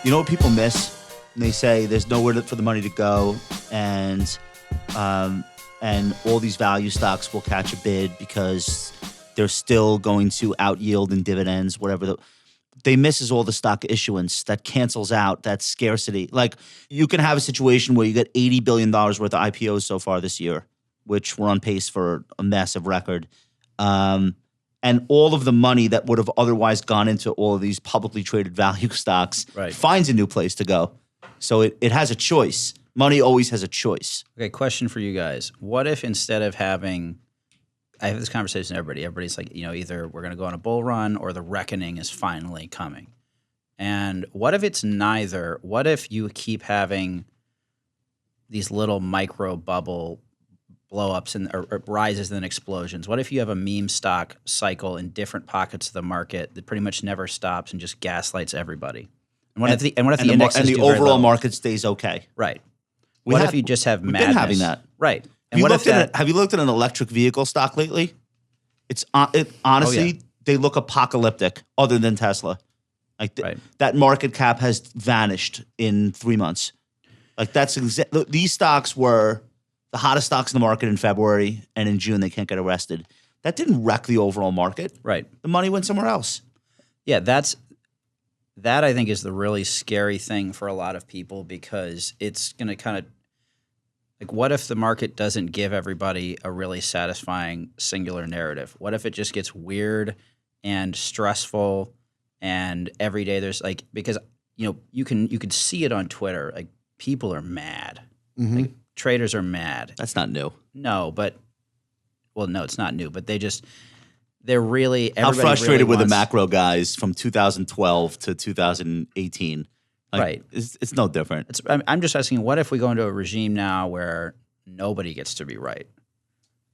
You know what people miss? And they say there's nowhere for the money to go, and all these value stocks will catch a bid because they're still going to out yield in dividends, whatever. They miss is all the stock issuance that cancels out that scarcity. Like, you can have a situation where you get $80 billion worth of IPOs so far this year, which we're on pace for a massive record. And all of the money that would have otherwise gone into all of these publicly traded value stocks finds a new place to go. So it has a choice. Money always has a choice. Okay, question for you guys. What if instead of having – I have this conversation with everybody. Everybody's like, either we're going to go on a bull run or the reckoning is finally coming. And what if it's neither? What if you keep having these little micro bubble blow-ups or rises and then explosions? What if you have a meme stock cycle in different pockets of the market that pretty much never stops and just gaslights everybody? And what if the indexes do very overall little? Market stays okay? Right. What if you just have madness? We've been having that. Right. And have you looked at an electric vehicle stock lately? Honestly, they look apocalyptic other than Tesla. Like that market cap has vanished in 3 months. Like these stocks were the hottest stocks in the market in February, and in June they can't get arrested. That didn't wreck the overall market. Right. The money went somewhere else. Yeah, that I think is the really scary thing for a lot of people, because it's going to kind of like, what if the market doesn't give everybody a really satisfying singular narrative? What if it just gets weird and stressful, and every day there's like, because you could see it on Twitter, like people are mad. Mm-hmm. Like, traders are mad. That's not new. No, it's not new, but they're really. I'm frustrated with the macro guys from 2012 to 2018. Like, it's no different. I'm just asking, what if we go into a regime now where nobody gets to be right?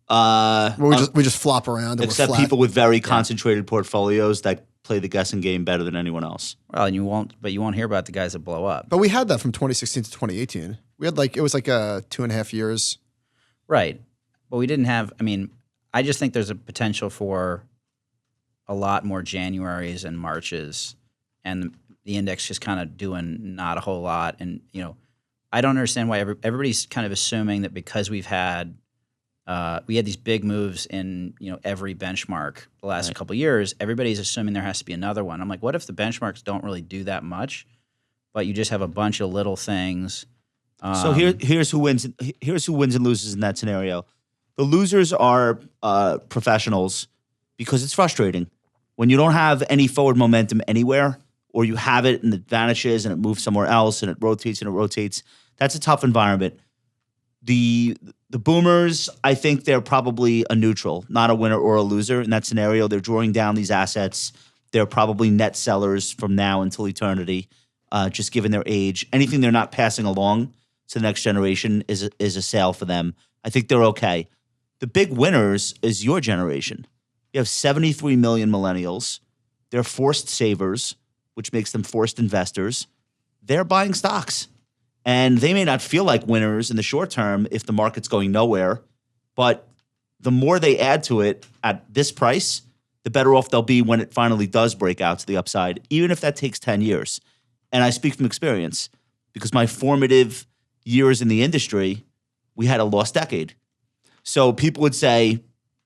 We just flop around. Except people with very concentrated portfolios that play the guessing game better than anyone else. Well, and you won't hear about the guys that blow up. But we had that from 2016 to 2018. We had it was like 2.5 years. Right. But we didn't have, I just think there's a potential for a lot more Januaries and Marches, and the index just kind of doing not a whole lot. And, I don't understand why everybody's kind of assuming that because we had these big moves in, every benchmark the last couple of years, everybody's assuming there has to be another one. I'm like, what if the benchmarks don't really do that much, but you just have a bunch of little things? So here's who wins. Here's who wins and loses in that scenario. The losers are professionals, because it's frustrating when you don't have any forward momentum anywhere, or you have it and it vanishes and it moves somewhere else and it rotates and it rotates. That's a tough environment. The boomers, I think they're probably a neutral, not a winner or a loser in that scenario. They're drawing down these assets. They're probably net sellers from now until eternity, just given their age. Anything they're not passing along to the next generation is a sale for them. I think they're okay. The big winners is your generation. You have 73 million millennials. They're forced savers, which makes them forced investors. They're buying stocks. And they may not feel like winners in the short term if the market's going nowhere, but the more they add to it at this price, the better off they'll be when it finally does break out to the upside, even if that takes 10 years. And I speak from experience, because my formative years in the industry, we had a lost decade. So people would say,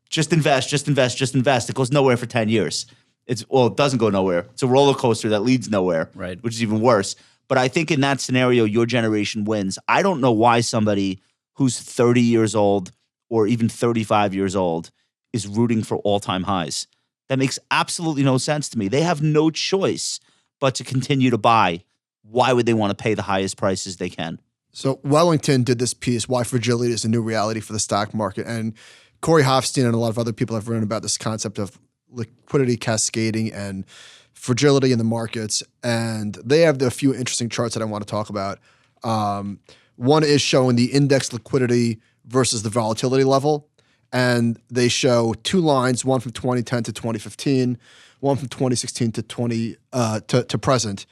just invest, just invest, just invest. It goes nowhere for 10 years. It doesn't go nowhere. It's a roller coaster that leads nowhere, which is even worse. But I think in that scenario, your generation wins. I don't know why somebody who's 30 years old or even 35 years old is rooting for all-time highs. That makes absolutely no sense to me. They have no choice but to continue to buy. Why would they want to pay the highest prices they can? So Wellington did this piece, Why Fragility is a New Reality for the Stock Market. And Corey Hofstein and a lot of other people have written about this concept of liquidity cascading and fragility in the markets. And they have a few interesting charts that I want to talk about. One is showing the index liquidity versus the volatility level. And they show two lines, one from 2010 to 2015, one from 2016 to present.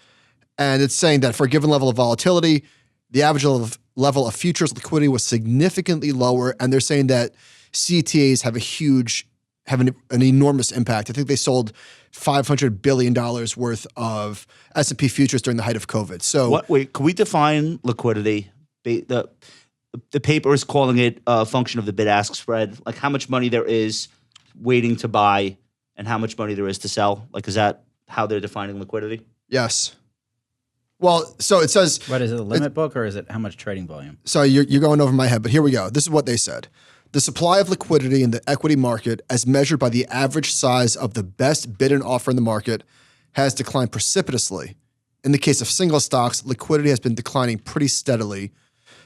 And it's saying that for a given level of volatility, the average level of futures liquidity was significantly lower. And they're saying that CTAs have a huge have an enormous impact. I think they sold $500 billion worth of S&P futures during the height of COVID. So Wait, can we define liquidity? The paper is calling it a function of the bid-ask spread, like how much money there is waiting to buy and how much money there is to sell. Like, is that how they're defining liquidity? yes. Well, so it says, What is it, a limit book, or is it how much trading volume? so you're going over my head, but here we go. This is what they said. The supply of liquidity in the equity market, as measured by the average size of the best bid and offer in the market, has declined precipitously. In the case of single stocks, liquidity has been declining pretty steadily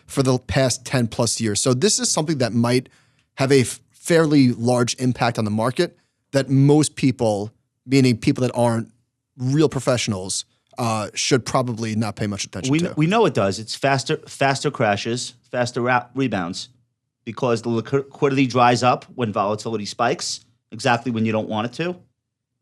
for the past 10 plus years. So this is something that might have a fairly large impact on the market that most people, meaning people that aren't real professionals, should probably not pay much attention to. We know it does. It's faster crashes, faster rebounds, because the liquidity dries up when volatility spikes, exactly when you don't want it to,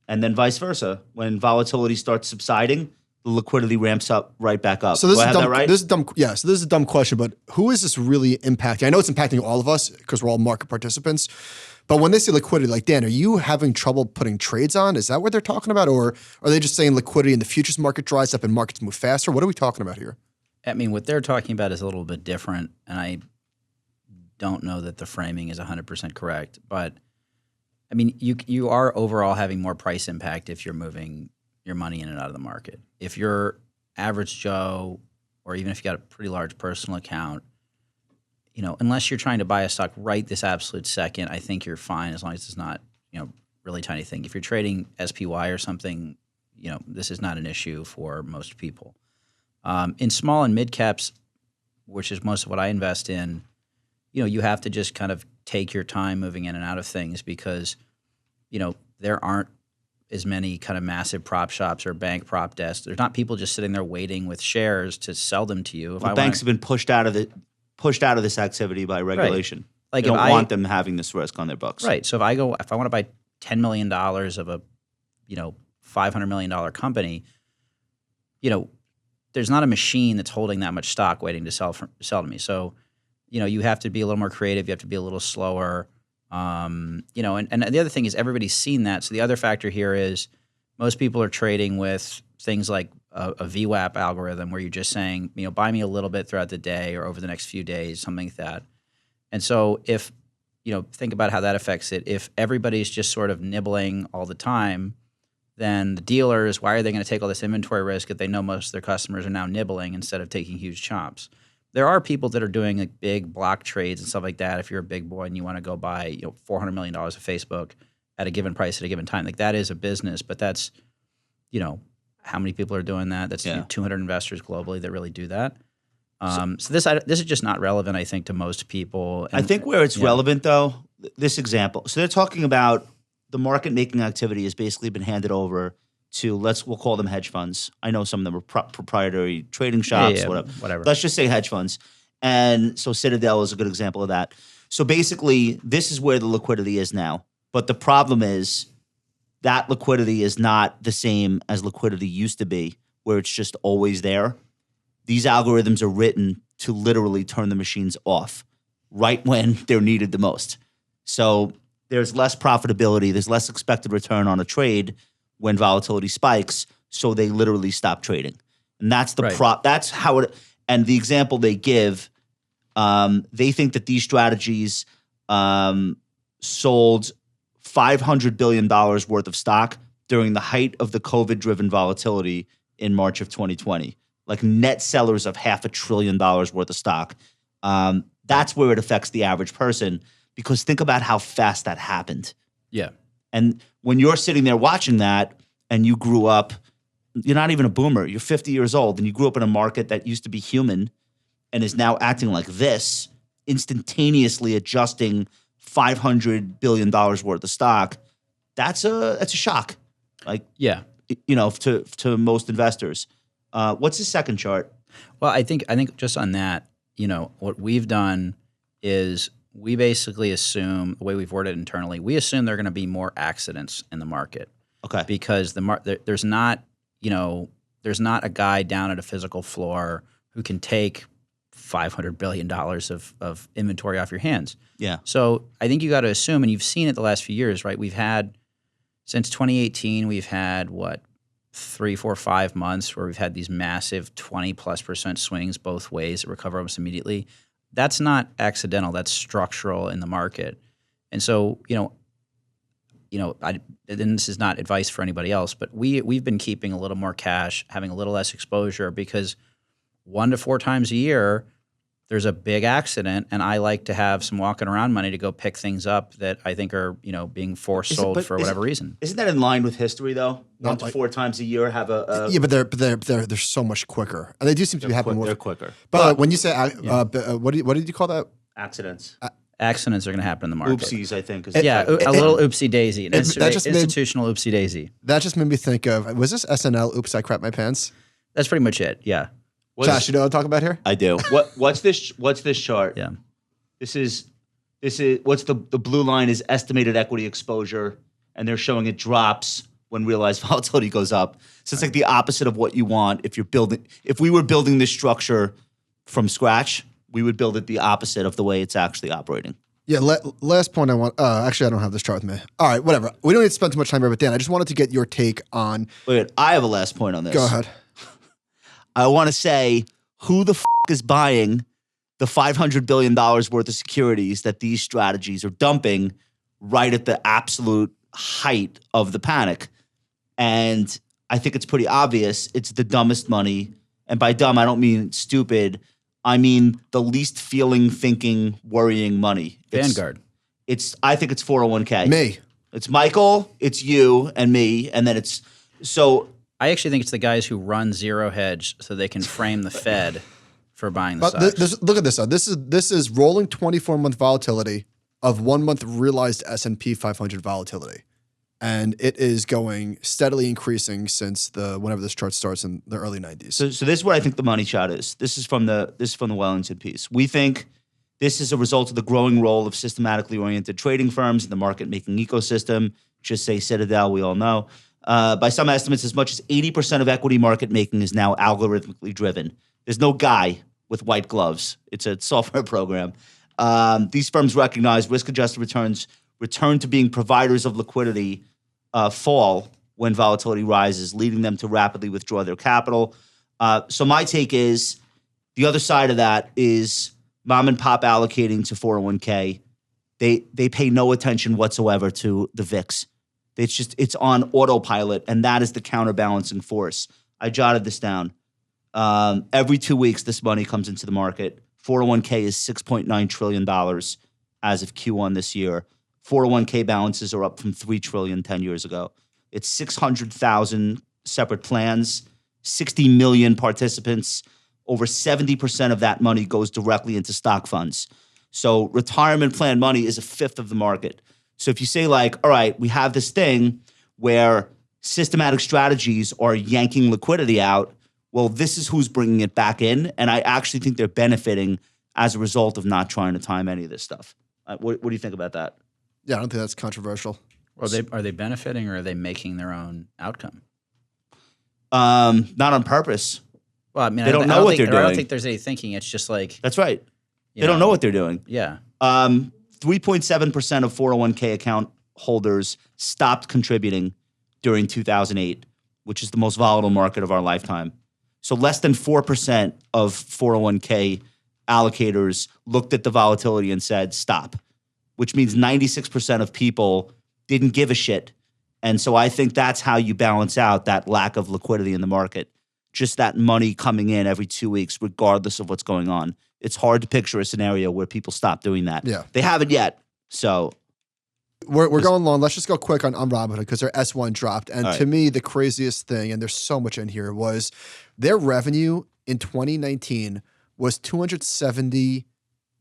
and then vice versa. When volatility starts subsiding, the liquidity ramps up right back up. So this Do I is have dumb. that right? This is dumb. Yeah. So this is a dumb question, but who is this really impacting? I know it's impacting all of us because we're all market participants. But when they say liquidity, like, Dan, are you having trouble putting trades on? Is that what they're talking about? Or are they just saying liquidity in the futures market dries up and markets move faster? What are we talking about here? I mean, what they're talking about is a little bit different, and I don't know that the framing is 100% correct. But, I mean, you are overall having more price impact if you're moving your money in and out of the market. If you're average Joe, or even if you got a pretty large personal account, you know, unless you're trying to buy a stock right this absolute second, I think you're fine as long as it's not, you know, really tiny thing. If you're trading SPY or something, you know, this is not an issue for most people. In small and mid caps, which is most of what I invest in, you know, you have to just kind of take your time moving in and out of things because, you know, there aren't as many kind of massive prop shops or bank prop desks. There's not people just sitting there waiting with shares to sell them to you. Well, banks have been pushed out of this activity by regulation. Like they if don't I want them having this risk on their books. Right. So if I want to buy $10 million of a, you know, $500 million company, you know, there's not a machine that's holding that much stock waiting to sell to me. So, you know, you have to be a little more creative. You have to be a little slower. You know, and the other thing is everybody's seen that. So the other factor here is most people are trading with things like a VWAP algorithm where you're just saying, you know, buy me a little bit throughout the day or over the next few days, something like that. And so if, you know, think about how that affects it. If everybody's just sort of nibbling all the time, then the dealers, why are they going to take all this inventory risk if they know most of their customers are now nibbling instead of taking huge chomps? There are people that are doing like big block trades and stuff like that. If you're a big boy and you want to go buy, you know, $400 million of Facebook at a given price at a given time, like that is a business. But that's, you know, how many people are doing that? That's 200 investors globally that really do that. So this is just not relevant, I think, to most people. And, I think where it's relevant, though, this example. So they're talking about the market making activity has basically been handed over to we'll call them hedge funds. I know some of them are proprietary trading shops, whatever. Let's just say hedge funds. And so Citadel is a good example of that. So basically, this is where the liquidity is now. But the problem is that liquidity is not the same as liquidity used to be, where it's just always there. These algorithms are written to literally turn the machines off right when they're needed the most. So there's less profitability, there's less expected return on a trade when volatility spikes, so they literally stop trading. And that's the that's how it, and the example they give, they think that these strategies sold $500 billion worth of stock during the height of the COVID-driven volatility in March of 2020. Like net sellers of $500 billion worth of stock. That's where it affects the average person, because think about how fast that happened. Yeah. And when you're sitting there watching that and you grew up, you're not even a boomer, you're 50 years old, and you grew up in a market that used to be human and is now acting like this, instantaneously adjusting $500 billion worth of stock, that's a shock. Like, yeah, you know, to most investors. What's the second chart? Well, I think just on that, you know, what we've done is we basically assume, the way we've worded it internally, we assume there are going to be more accidents in the market. Okay. Because there's not, you know, there's not a guy down at a physical floor who can take $500 billion of inventory off your hands. Yeah. So I think you got to assume, and you've seen it the last few years, right? We've had, since 2018, we've had 3, 4, 5 months where we've had these massive 20+% swings both ways that recover almost immediately. That's not accidental. That's structural in the market. And so, and this is not advice for anybody else, but we've been keeping a little more cash, having a little less exposure, because 1 to 4 times a year, there's a big accident, and I like to have some walking around money to go pick things up that I think are, being forced sold for whatever reason. Isn't that in line with history, though? 1 to 4 times a year have a yeah, but they're so much quicker, and they do seem to be happening more. They're quicker. But when you say what did you call that? Accidents. Accidents are going to happen in the market. Oopsies, I think. A little oopsie daisy, an just institutional oopsie daisy. That just made me think of, was this SNL? Oops, I crap my pants. That's pretty much it. Yeah. Josh, you know what I'm talking about here? I do. What's this chart? Yeah. This is what's the blue line is estimated equity exposure, and they're showing it drops when realized volatility goes up. So it's like the opposite of what you want if we were building this structure from scratch, we would build it the opposite of the way it's actually operating. Yeah, last point I want, actually I don't have this chart with me. All right, whatever. We don't need to spend too much time here, but Dan, I just wanted to get your take on. Wait, I have a last point on this. Go ahead. I want to say, who the is buying the $500 billion worth of securities that these strategies are dumping right at the absolute height of the panic? And I think it's pretty obvious it's the dumbest money. And by dumb, I don't mean stupid. I mean the least feeling, thinking, worrying money. Vanguard. I think it's 401k. Me. It's Michael, it's you, and me. And then it's so... I actually think it's the guys who run zero hedge so they can frame the Fed for buying the stocks. Look at this. This is rolling 24-month volatility of 1 month realized S&P 500 volatility, and it is going steadily increasing since whenever this chart starts in the early 90s. So this is what I think the money shot is. This is from the Wellington piece. We think this is a result of the growing role of systematically oriented trading firms in the market making ecosystem. Just say Citadel, we all know. By some estimates, as much as 80% of equity market making is now algorithmically driven. There's no guy with white gloves. It's a software program. These firms recognize risk-adjusted returns return to being providers of liquidity fall when volatility rises, leading them to rapidly withdraw their capital. So my take is the other side of that is mom and pop allocating to 401k. They pay no attention whatsoever to the VIX. It's on autopilot, and that is the counterbalancing force. I jotted this down. Every 2 weeks, this money comes into the market. 401k is $6.9 trillion as of Q1 this year. 401k balances are up from $3 trillion 10 years ago. It's 600,000 separate plans, 60 million participants. Over 70% of that money goes directly into stock funds. So retirement plan money is a fifth of the market. So if you say all right, we have this thing where systematic strategies are yanking liquidity out, well, this is who's bringing it back in. And I actually think they're benefiting as a result of not trying to time any of this stuff. What do you think about that? Yeah, I don't think that's controversial. Are they benefiting, or are they making their own outcome? Not on purpose. Well, I mean, they don't know what they're doing. I don't think there's any thinking. It's just that's right. They don't know what they're doing. Yeah. 3.7% of 401k account holders stopped contributing during 2008, which is the most volatile market of our lifetime. So less than 4% of 401k allocators looked at the volatility and said, stop, which means 96% of people didn't give a shit. And so I think that's how you balance out that lack of liquidity in the market. Just that money coming in every 2 weeks, regardless of what's going on. It's hard to picture a scenario where people stop doing that. Yeah. They haven't yet. So we're going long. Let's just go quick on Robinhood because their S1 dropped. And right. To me, the craziest thing, and there's so much in here, was their revenue in 2019 was $270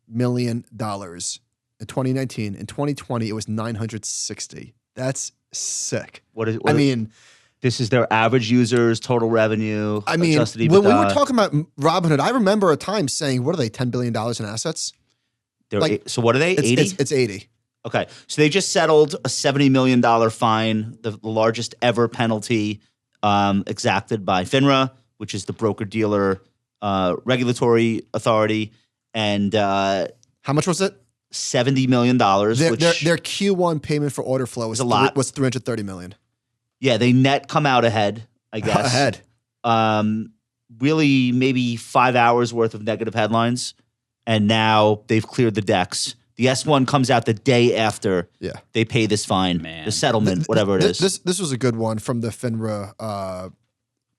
million in 2019. In 2020, it was 960. That's sick. This is their average users, total revenue, adjusted EBITDA. When we were talking about Robinhood, I remember a time saying, what are they, $10 billion in assets? So what are they, 80? It's 80. Okay. So they just settled a $70 million fine, the largest ever penalty exacted by FINRA, which is the broker-dealer regulatory authority, and How much was it? $70 million. Their which Q1 payment for order flow was a lot. Was $330 million. Yeah, they net come out ahead, I guess. Ahead. Really, maybe 5 hours worth of negative headlines, and now they've cleared the decks. The S1 comes out the day after they pay this fine, Man. the settlement, whatever it is. This was a good one from the FINRA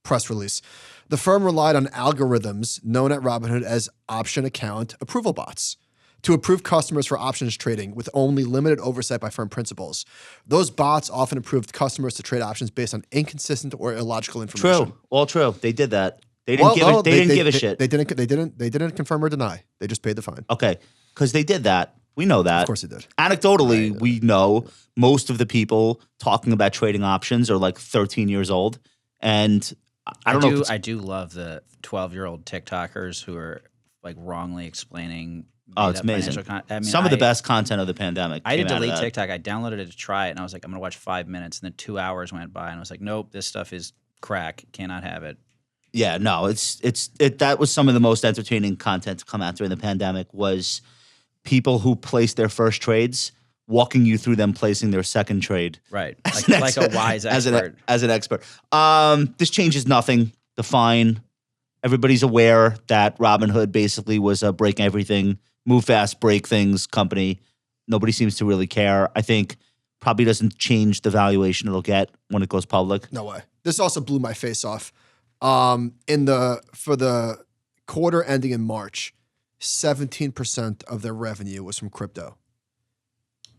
press release. The firm relied on algorithms known at Robinhood as option account approval bots to approve customers for options trading with only limited oversight by firm principals. Those bots often approved customers to trade options based on inconsistent or illogical information. True, all true. They did that. They didn't give a shit. They didn't confirm or deny. They just paid the fine. Okay, because they did that. We know that. Of course they did. Anecdotally, we know most of the people talking about trading options are like 13 years old, and I don't know. I do love the 12-year-old TikTokers who are like wrongly explaining. Oh, it's amazing. Some of the best content of the pandemic. I had to delete TikTok. I downloaded it to try it, and I was like, I'm going to watch 5 minutes, and then 2 hours went by, and I was like, nope, this stuff is crack. Cannot have it. Yeah, no, that was some of the most entertaining content to come out during the pandemic was people who placed their first trades, walking you through them placing their second trade. Right, like a wise expert. As an expert. This changes nothing. The fine. Everybody's aware that Robinhood basically was a break everything, move fast, break things company. Nobody seems to really care. I think probably doesn't change the valuation it'll get when it goes public. No way. This also blew my face off. For the quarter ending in March, 17% of their revenue was from crypto.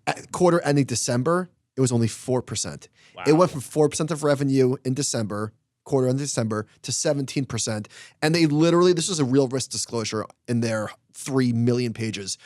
At quarter ending December, it was only 4%. Wow. It went from 4% of revenue in December, quarter ending December, to 17%. And they literally, this was a real risk disclosure in their 3 million pages.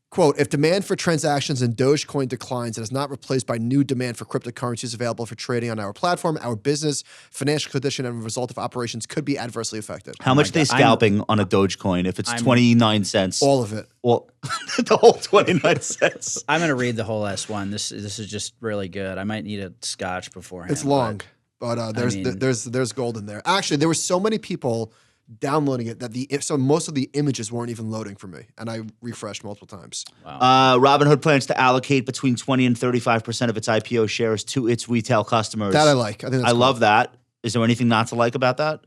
Quote, if demand for transactions in Dogecoin declines and is not replaced by new demand for cryptocurrencies available for trading on our platform, our business, financial condition, and result of operations could be adversely affected. How much are they scalping on a Dogecoin if it's 29 cents? All of it. Well, the whole 29 cents. I'm going to read the whole S1. This is just really good. I might need a scotch beforehand. It's long, but there's gold in there. Actually, there were so many people downloading it that so most of the images weren't even loading for me, and I refreshed multiple times. Wow. Robinhood plans to allocate between 20 and 35% of its IPO shares to its retail customers. That I like. I think that's cool. love that. Is there anything not to like about that?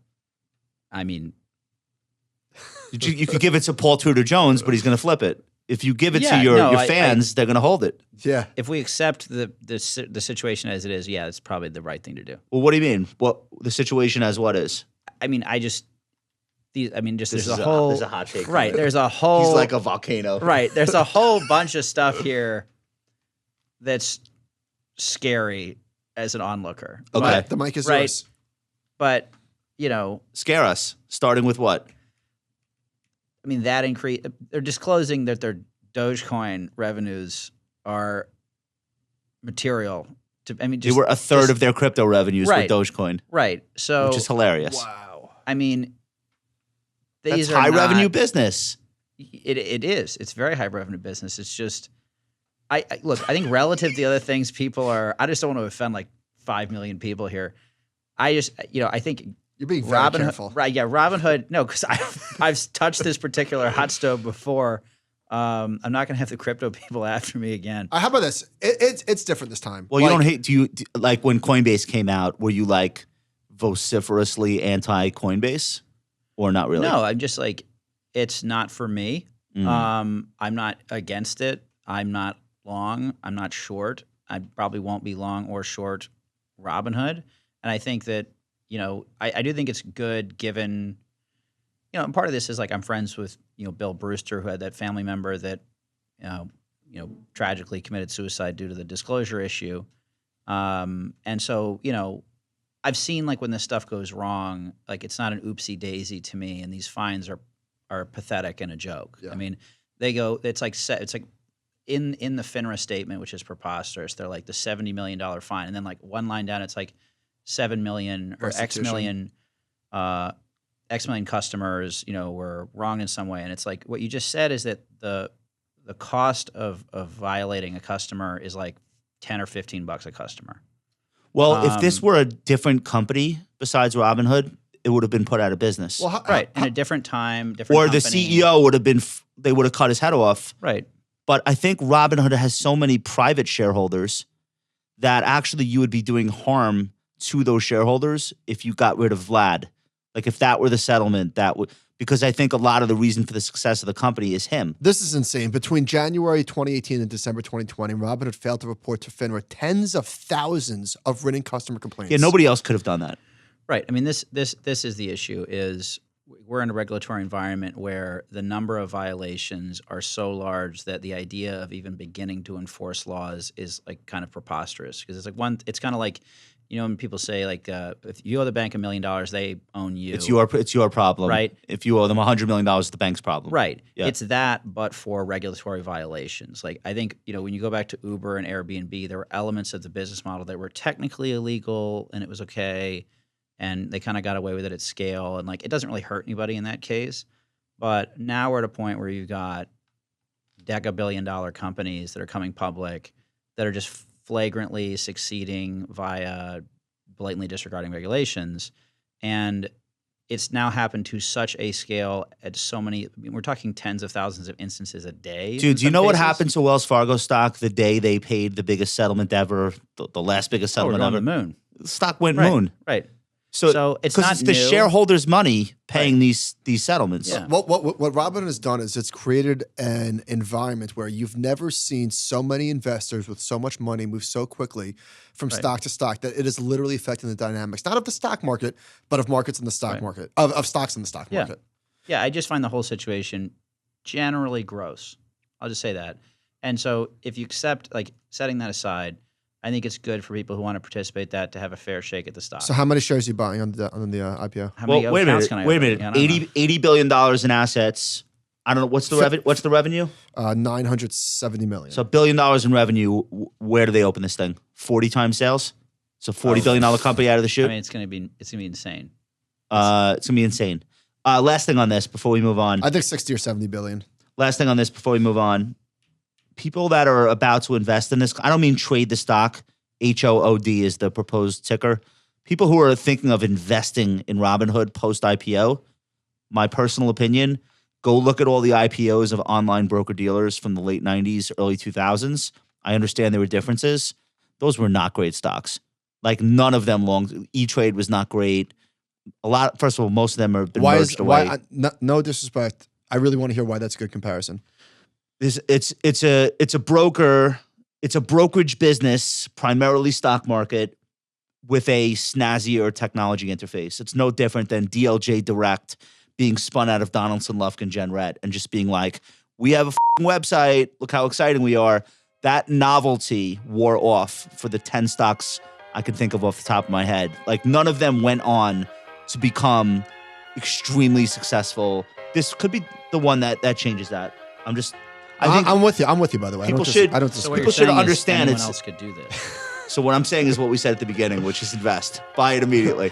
I mean, you could give it to Paul Tudor Jones, but he's going to flip it. If you give it to your fans, they're going to hold it. Yeah. If we accept the situation as it is, yeah, it's probably the right thing to do. Well, what do you mean? What the situation as what is? I mean, there's a hot take. Right. There's a whole. He's like a volcano. Right. There's a whole bunch of stuff here that's scary as an onlooker. Okay. The mic is right. yours. But, Scare us. Starting with what? I mean, that increase. They're disclosing that their Dogecoin revenues are material. They were a third of their crypto revenues with Dogecoin. Right. So, which is hilarious. Wow. I mean, that's high revenue business. It is. It's very high revenue business. It's just, I think relative to the other things people are, I just don't want to offend like 5 million people here. I think you're being very careful. Right. Yeah. Robinhood. No, because I've touched this particular hot stove before. I'm not going to have the crypto people after me again. How about this? It's different this time. Well, you don't hate, like when Coinbase came out, were you like vociferously anti Coinbase? Or not really? No, I'm just like, it's not for me. I'm not against it. I'm not long. I'm not short. I probably won't be long or short Robinhood. And I think that, I do think it's good given, and part of this is like I'm friends with, Bill Brewster, who had that family member that, tragically committed suicide due to the disclosure issue. And so, I've seen like when this stuff goes wrong, like it's not an oopsie daisy to me, and these fines are pathetic and a joke. Yeah. I mean, it's like in the FINRA statement, which is preposterous. They're like the $70 million fine, and then like one line down, it's like 7 million or X million customers, were wrong in some way, and it's like what you just said is that the cost of violating a customer is like $10 or $15 a customer. Well, if this were a different company besides Robinhood, it would have been put out of business. Well, Right. In a different time, different or the company. CEO would have been, they would have cut his head off. Right. But I think Robinhood has so many private shareholders that actually you would be doing harm to those shareholders if you got rid of Vlad. Like if that were the settlement, that would, because I think a lot of the reason for the success of the company is him. This is insane. Between January 2018 and December 2020, Robinhood failed to report to FINRA tens of thousands of written customer complaints. Yeah, nobody else could have done that. Right. I mean, this is the issue. Is we're in a regulatory environment where the number of violations are so large that the idea of even beginning to enforce laws is like kind of preposterous. Because it's like it's kind of like, you know, when people say like, if you owe the bank $1 million, they own you. It's your problem. Right. If you owe them $100 million, it's the bank's problem. Right. Yeah. It's that, but for regulatory violations. Like I think, you know, when you go back to Uber and Airbnb, there were elements of the business model that were technically illegal and it was okay. And they kind of got away with it at scale. And like, it doesn't really hurt anybody in that case. But now we're at a point where you've got deca-billion-dollar companies that are coming public that are just flagrantly succeeding via blatantly disregarding regulations. And it's now happened to such a scale at so many, I mean, we're talking tens of thousands of instances a day. Dude, do you know what happened to Wells Fargo stock the day they paid the biggest settlement ever, the last biggest Oh, we're settlement going ever? to the moon. The stock went Right. moon. Right. So it's 'cause not it's the new. shareholders' money paying these settlements. Yeah. What Robinhood has done is it's created an environment where you've never seen so many investors with so much money move so quickly from Right. stock to stock that it is literally affecting the dynamics, not of the stock market, but of markets in the stock Right. market, of stocks in the stock Yeah. market. Yeah, I just find the whole situation generally gross. I'll just say that. And so if you accept, like, setting that aside, I think it's good for people who want to participate that to have a fair shake at the stock. So how many shares are you buying on the IPO? How many Well, wait a accounts minute. can I Wait a open? minute. Yeah, I don't know. $80 billion in assets. I don't know what's the revenue. 970 million. So $1 billion in revenue. Where do they open this thing? 40 times sales. So $40 billion company out of the I chute. mean, it's gonna be insane. It's gonna be insane. Last thing on this before we move on. I think 60 or 70 billion. Last thing on this before we move on. People that are about to invest in this, I don't mean trade the stock. HOOD is the proposed ticker. People who are thinking of investing in Robinhood post IPO, my personal opinion, go look at all the IPOs of online broker dealers from the late 90s, early 2000s. I understand there were differences. Those were not great stocks. Like none of them E-Trade was not great. First of all, most of them have been merged away. No disrespect. I really want to hear why that's a good comparison. It's a brokerage business, primarily stock market, with a snazzier technology interface. It's no different than DLJ Direct being spun out of Donaldson, Lufkin, Genret, and just being like, we have a website. Look how exciting we are. That novelty wore off for the 10 stocks I can think of off the top of my head. Like none of them went on to become extremely successful. This could be the one that changes that. I think I'm with you. I'm with you, by the way. people I don't should- disagree. So what People you're should saying is understand anyone it's- else could do this. so. What I'm saying is what we said at the beginning, which is invest, buy it immediately.